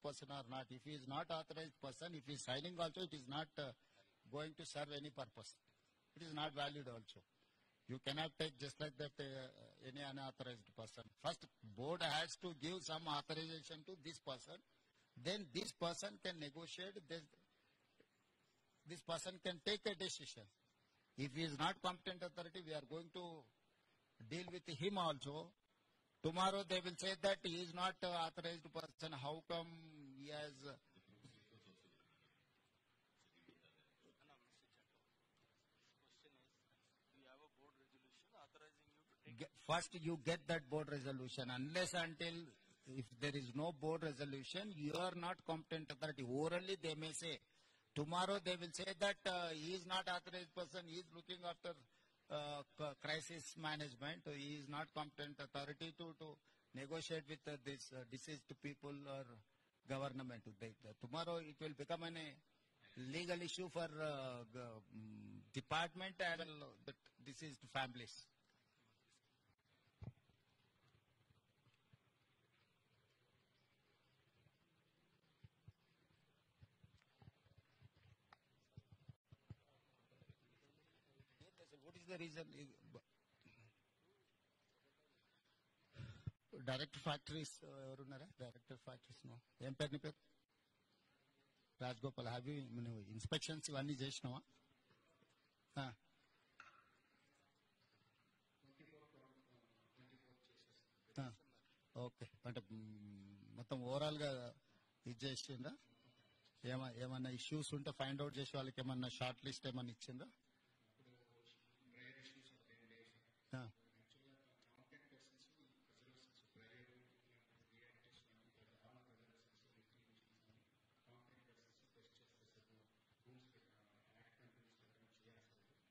person or not. If he is not authorized person, if he is signing also, it is not going to serve any purpose. It is not valid also. You cannot take just like that any unauthorized person. First, board has to give some authorization to this person. Then this person can negotiate. This person can take a decision. If he is not competent authority, we are going to deal with him also. Tomorrow they will say that he is not authorized person. How come he has... First, you get that board resolution. Unless until if there is no board resolution, you are not competent authority. Orally, they may say. Tomorrow, they will say that he is not authorized person. He is looking after crisis management. He is not competent authority to negotiate with this deceased people or government. Tomorrow, it will become a legal issue for department and the deceased families. What is the reason? Director factories, director factories, no. ఏం పేరు నీ పేరు? Rajagopal. Have you inspections ఇవన్నీ చేసినావా? Okay. అంటే మొత్తం overall గా ఇది చేసిందా? ఏమన్నా ఇష్యూస్ ఉంటే ఫైండ్ అవుట్ చేసి వాళ్ళకి ఏమన్నా షార్ట్ లిస్ట్ ఏమన్నా ఇచ్చిందా?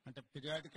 అంటే పీరియాడికల్